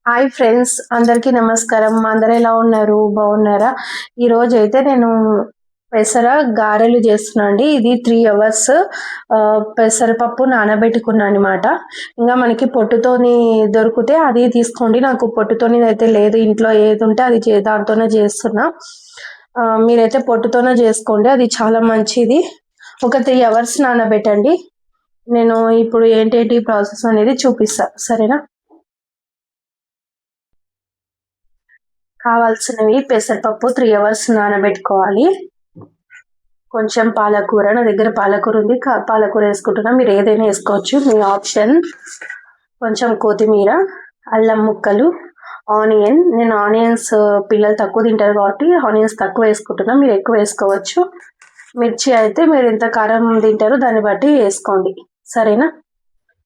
Hi friends, అందరికీ నమస్కారం. అందరు ఎలా ఉన్నారు? బాగున్నారా? ఈరోజు అయితే నేను పెసర గారెలు చేస్తున్నా అండి. ఇది 3 అవర్స్ పెసరపప్పు నానబెట్టుకున్నా అనమాట. ఇంకా మనకి పొట్టుతోని దొరికితే అది తీసుకోండి. నాకు పొట్టుతోని అయితే లేదు, ఇంట్లో ఏది ఉంటే అది దాంతోనే చేస్తున్నా. మీరైతే పొట్టుతోనే చేసుకోండి, అది చాలా మంచిది. ఒక 3 అవర్స్ నానబెట్టండి. నేను ఇప్పుడు ఏంటేంటి ప్రాసెస్ అనేది చూపిస్తా, సరేనా? కావాల్సినవి పెసరపప్పు 3 అవర్స్ నానబెట్టుకోవాలి. కొంచెం పాలకూర, నా దగ్గర పాలకూర ఉంది, పాలకూర వేసుకుంటున్నా. మీరు ఏదైనా వేసుకోవచ్చు, మీ ఆప్షన్. కొంచెం కొత్తిమీర, అల్లం ముక్కలు, ఆనియన్. నేను ఆనియన్స్ పిల్లలు తక్కువ తింటారు కాబట్టి ఆనియన్స్ తక్కువ వేసుకుంటున్నా, మీరు ఎక్కువ వేసుకోవచ్చు. మిర్చి అయితే మీరు ఎంత కారం తింటారో దాన్ని బట్టి వేసుకోండి, సరేనా?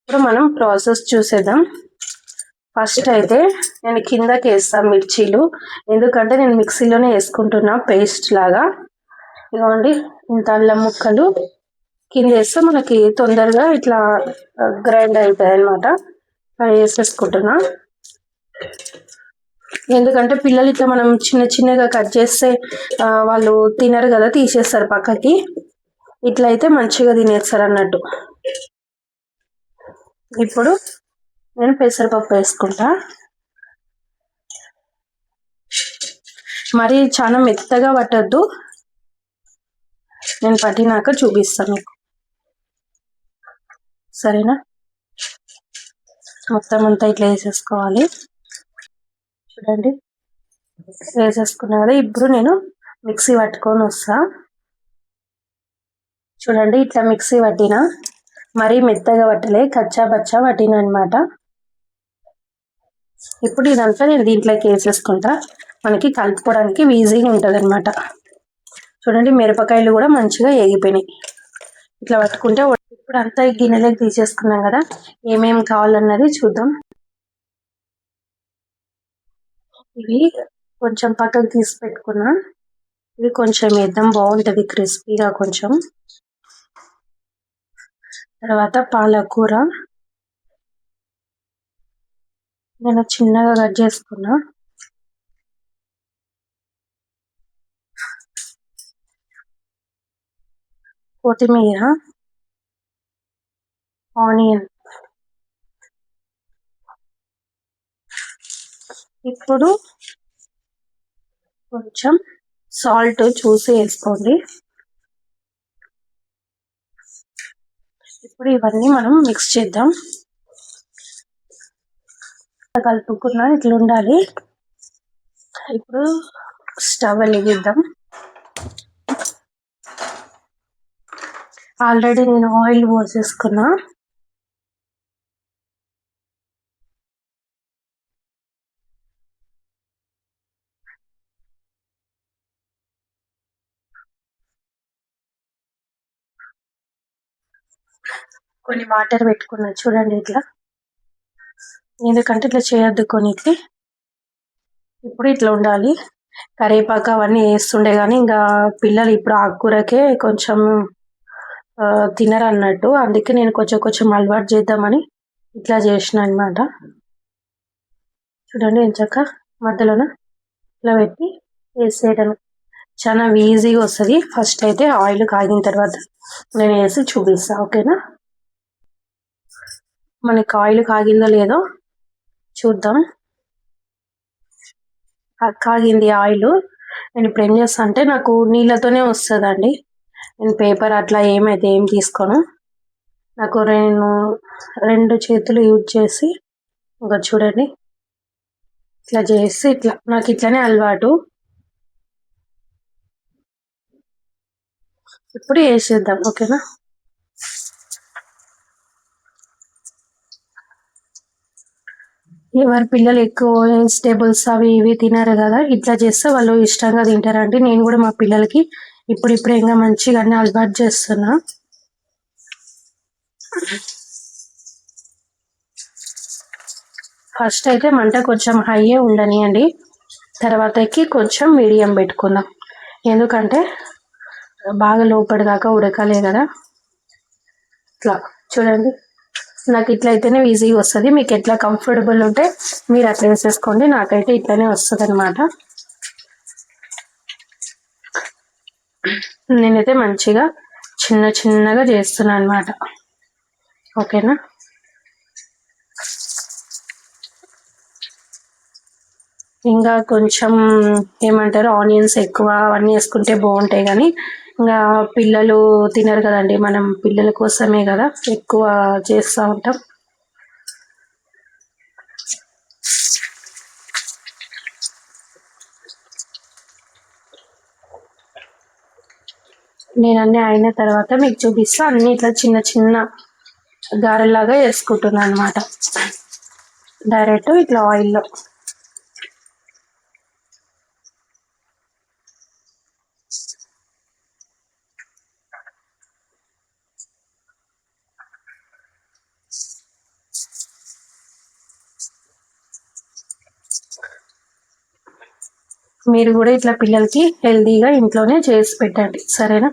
ఇప్పుడు మనం ప్రాసెస్ చూసేద్దాం. ఫస్ట్ అయితే నేను కిందకి వేస్తాను మిర్చీలు, ఎందుకంటే నేను మిక్సీలోనే వేసుకుంటున్నా పేస్ట్ లాగా. ఇదిగోండి, ఇంత అల్లం ముక్కలు కింద వేస్తే మనకి తొందరగా ఇట్లా గ్రైండ్ అవుతాయి అనమాట. వేసేసుకుంటున్నా, ఎందుకంటే పిల్లలు ఇట్లా మనం చిన్న చిన్నగా కట్ చేస్తే వాళ్ళు తినరు కదా, తీసేస్తారు పక్కకి. ఇట్లా అయితే మంచిగా తినేస్తారు అన్నట్టు. ఇప్పుడు నేను పెసరపప్పు వేసుకుంటా. మరి చాలా మెత్తగా పట్టద్దు, నేను పట్టినాక చూపిస్తాను మీకు, సరేనా? మొత్తం అంతా ఇట్లా వేసేసుకోవాలి. చూడండి, వేసేసుకున్నా కదా. ఇప్పుడు నేను మిక్సీ పట్టుకొని వస్తా. చూడండి, ఇట్లా మిక్సీ పట్టిన, మరీ మెత్తగా పట్టలే, కచ్చా పచ్చా పట్టిన అనమాట. ఇప్పుడు ఇదంతా నేను దీంట్లోకి వేసేసుకుంటా, మనకి కలుపుకోవడానికి ఈజీగా ఉంటుంది అనమాట. చూడండి, మిరపకాయలు కూడా మంచిగా వేగిపోయినాయి. ఇట్లా పట్టుకుంటే ఇప్పుడు అంతా ఈ గిన్నెలోకి తీసేసుకున్నాం కదా. ఏమేమి కావాలన్నది చూద్దాం. ఇవి కొంచెం పక్కకు తీసి పెట్టుకున్నా. ఇవి కొంచెం వేద్దాం, బాగుంటుంది క్రిస్పీగా కొంచెం. తర్వాత పాలకూర నేను చిన్నగా కట్ చేసుకున్నా. కొత్తిమీర, ఆనియన్. ఇప్పుడు కొంచెం సాల్ట్ చూసి వేసుకోండి. ఇప్పుడు ఇవన్నీ మనం మిక్స్ చేద్దాం. కలుపుకున్నా ఇట్లా ఉండాలి. ఇప్పుడు స్టవ్ వెలిగిద్దాం. ఆల్రెడీ నేను ఆయిల్ పోసేసుకున్నా. కొన్ని వాటర్ పెట్టుకున్నా, చూడండి ఇట్లా, ఎందుకంటే ఇట్లా చేయొద్దు కొన్నిటికి. ఇప్పుడు ఇట్లా ఉండాలి. కరివేపాకు అవన్నీ వేస్తుండే కానీ ఇంకా పిల్లలు ఇప్పుడు ఆకుకూరకే కొంచెం తినరు అన్నట్టు, అందుకే నేను కొంచెం కొంచెం అలవాటు చేద్దామని ఇట్లా చేసిన అనమాట. చూడండి, ఎంచక్క మధ్యలోన ఇట్లా పెట్టి వేసేయడం చాలా ఈజీగా వస్తుంది. ఫస్ట్ అయితే ఆయిల్ కాగిన తర్వాత నేను వేసి చూపిస్తా, ఓకేనా? మనకి ఆయిల్ కాగిందో లేదో చూద్దాం. కాగింది ఆయిల్. నేను ఇప్పుడు ఏం చేస్తా అంటే, నాకు నీళ్ళతోనే వస్తుందండి, నేను పేపర్ అట్లా ఏమైతే ఏం తీసుకోను. నాకు రెండు చేతులు యూజ్ చేసి, ఇంకా చూడండి ఇట్లా చేసి, ఇట్లా నాకు ఇట్లానే అలవాటు. ఇప్పుడు వేసేద్దాం, ఓకేనా? ఎవరి పిల్లలు ఎక్కువ వెజిటేబుల్స్ అవి ఇవి తినరు కదా, ఇట్లా చేస్తే వాళ్ళు ఇష్టంగా తింటారండి. నేను కూడా మా పిల్లలకి ఇప్పుడు ఇంకా మంచిగా అన్ని అలవాటు చేస్తున్నా. ఫస్ట్ అయితే మంట కొంచెం హైయే ఉండనియండి, తర్వాతకి కొంచెం మీడియం పెట్టుకుందాం, ఎందుకంటే బాగా లోపలి దాకా ఉడకాలే కదా. ఇట్లా చూడండి, నాకు ఇట్లా అయితేనే ఈజీగా వస్తుంది. మీకు ఎట్లా కంఫర్టబుల్ ఉంటే మీరు అట్లా వేసేసుకోండి. నాకైతే ఇట్లానే వస్తుంది అనమాట. నేనైతే మంచిగా చిన్న చిన్నగా చేస్తున్నాను అనమాట. ఓకేనా? ఇంకా కొంచెం ఏమంటారు, ఆనియన్స్ ఎక్కువ అవన్నీ వేసుకుంటే బాగుంటాయి, కానీ ఇంకా పిల్లలు తినరు కదండి. మనం పిల్లల కోసమే కదా ఎక్కువ చేస్తూ ఉంటాం. నేను అన్నీ అయిన తర్వాత మీకు చూపిస్తా. అన్ని ఇట్లా చిన్న చిన్న గారెలాగా వేసుకుంటున్నాను అనమాట, డైరెక్ట్ ఇట్లా ఆయిల్లో. మీరు కూడా ఇట్లా పిల్లలకి హెల్తీగా ఇంట్లోనే చేసి పెట్టండి, సరేనా?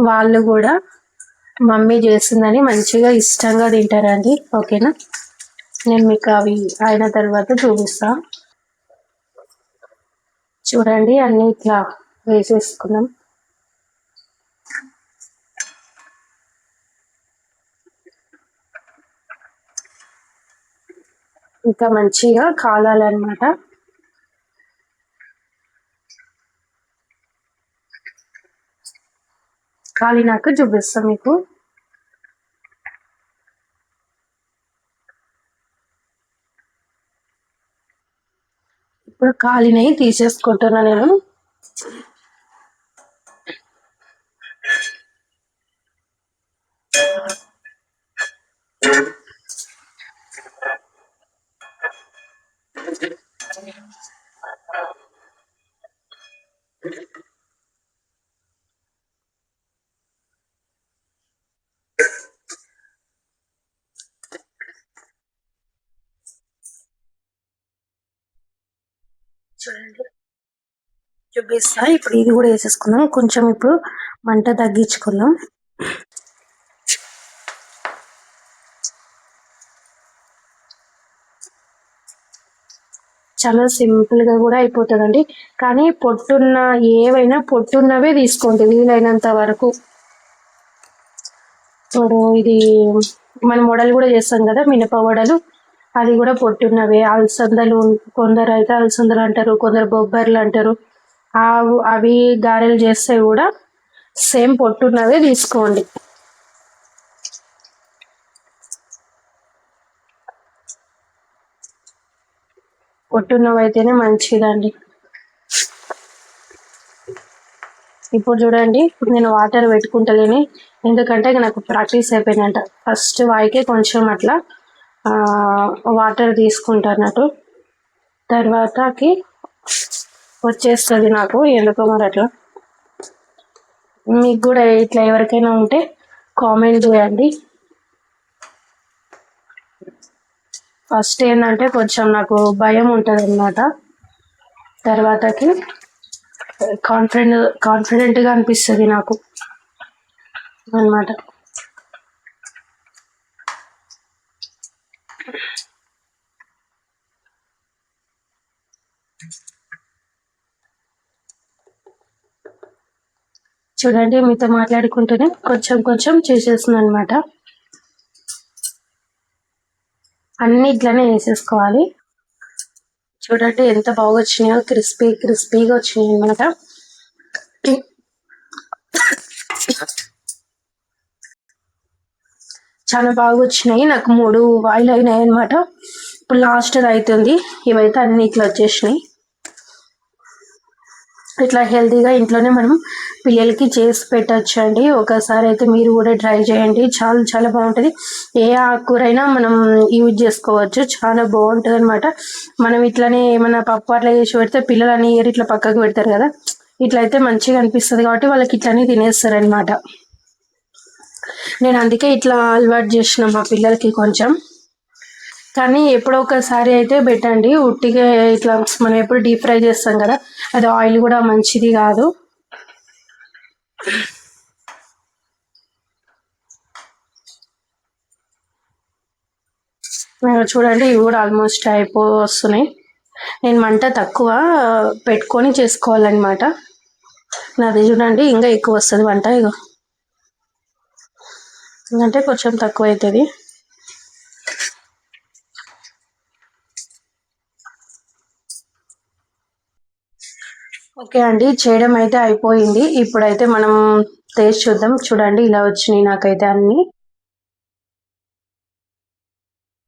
వాళ్ళు కూడా మమ్మీ చేసిందని మంచిగా ఇష్టంగా తింటారండి. ఓకేనా? నేను మీకు అవి అయిన తర్వాత చూపిస్తా. చూడండి, అన్నీ ఇట్లా వేసేసుకున్నాం. ఇంకా మంచిగా కాలాలన్నమాట. కాలినాక చూపిస్తాం మీకు. ఇప్పుడు కాలినవి తీసేసుకుంటున్నా నేను. చూడండి, చూపిస్తా. ఇప్పుడు ఇది కూడా వేసేసుకుందాం. కొంచెం ఇప్పుడు మంట తగ్గించుకుందాం. చాలా సింపుల్గా కూడా అయిపోతుందండి. కానీ పొట్టున్న ఏవైనా పొట్టున్నవే తీసుకోండి వీలైనంత వరకు. ఇప్పుడు ఇది మనం వడలు కూడా చేస్తాం కదా, మినప వడలు, అది కూడా పొట్టున్నవే. అలసందలు, కొందరు అయితే అలసందలు అంటారు, కొందరు బొబ్బర్లు అంటారు. అవి గారెలు చేస్తే కూడా సేమ్ పొట్టున్నవే తీసుకోండి. పొట్టున్నవి అయితేనే మంచిదండి. ఇప్పుడు చూడండి, ఇప్పుడు నేను వాటర్ పెట్టుకుంటలేని, ఎందుకంటే నాకు ప్రాక్టీస్ అయిపోయిందంట. ఫస్ట్ వాయికే కొంచెం అట్లా వాటర్ తీసుకుంటున్నట్టు, తర్వాతకి వచ్చేస్తుంది నాకు, ఎందుకో మరి అట్లా. మీకు కూడా ఇట్లా ఎవరికైనా ఉంటే కామెంట్ చేయండి. ఫస్ట్ ఏంటంటే కొంచెం నాకు భయం ఉంటుంది అన్నమాట, తర్వాతకి కాన్ఫిడెంట్గా అనిపిస్తుంది నాకు అన్నమాట. చూడండి, మీతో మాట్లాడుకుంటూనే కొంచెం కొంచెం చేసేస్తుంది అనమాట. అన్ని ఇట్లానే వేసేసుకోవాలి. చూడండి ఎంత బాగా వచ్చినాయో, క్రిస్పీగా వచ్చినాయి అనమాట. చాలా బాగా వచ్చినాయి. నాకు 3 వాయిల్ అయినాయి అనమాట. ఇప్పుడు లాస్ట్ అవుతుంది. ఇవైతే అన్ని ఇట్లా వచ్చేసినాయి. ఇట్లా హెల్తీగా ఇంట్లోనే మనం పిల్లలకి చేసి పెట్టచ్చు అండి. ఒకసారి అయితే మీరు కూడా ట్రై చేయండి, చాలా చాలా బాగుంటుంది. ఏ ఆకుకూరైనా మనం యూజ్ చేసుకోవచ్చు, చాలా బాగుంటుంది అనమాట. మనం ఇట్లానే ఏమైనా పప్పు అట్లా చేసి పెడితే పిల్లలు అన్ని ఇట్లా పక్కకు పెడతారు కదా, ఇట్లా అయితే మంచిగా అనిపిస్తుంది కాబట్టి వాళ్ళకి ఇట్లానే తినేస్తారు అనమాట. నేను అందుకే ఇట్లా అలవాటు చేసిన మా పిల్లలకి కొంచెం. కానీ ఎప్పుడో ఒకసారి అయితే పెట్టండి, ఉట్టిగా ఇట్లా మనం ఎప్పుడు డీప్ ఫ్రై చేస్తాం కదా, అది ఆయిల్ కూడా మంచిది కాదు. చూడండి ఇవి కూడా ఆల్మోస్ట్ వస్తున్నాయి. నేను మంట తక్కువ పెట్టుకొని చేసుకోవాలన్నమాట. నాది చూడండి ఇంకా ఎక్కువ వస్తుంది వంట. ఇగో ఎందుకంటే కొంచెం తక్కువ అవుతుంది. ఓకే అండి, చేయడం అయితే అయిపోయింది. ఇప్పుడైతే మనం టేస్ట్ చూద్దాం. చూడండి ఇలా వచ్చినాయి నాకైతే అన్నీ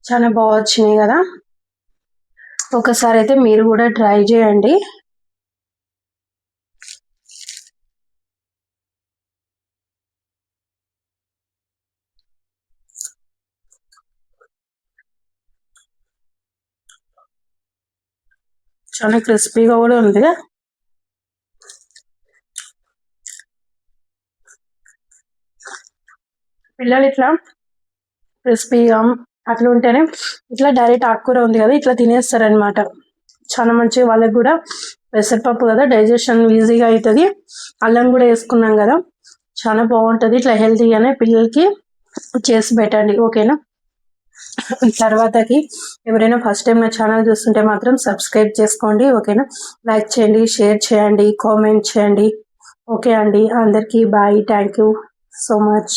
చాలా బాగా వచ్చినాయి కదా. ఒకసారి అయితే మీరు కూడా ట్రై చేయండి. చాలా క్రిస్పీగా కూడా ఉంది. పిల్లలు ఇట్లా క్రిస్పీగా అట్లా ఉంటేనే ఇట్లా డైరెక్ట్ ఆకుకూర ఉంది కదా ఇట్లా తినేస్తారనమాట. చాలా మంచి వాళ్ళకి కూడా పెసరపప్పు కదా డైజెషన్ ఈజీగా అవుతుంది. అల్లం కూడా వేసుకున్నాం కదా చాలా బాగుంటుంది. ఇట్లా హెల్తీగానే పిల్లలకి చేసి పెట్టండి ఓకేనా. తర్వాతకి ఎవరైనా ఫస్ట్ టైం నా ఛానల్ చూస్తుంటే మాత్రం సబ్స్క్రైబ్ చేసుకోండి ఓకేనా. లైక్ చేయండి, షేర్ చేయండి, కామెంట్ చేయండి. ఓకే అండి, అందరికీ bye. Thank you so much.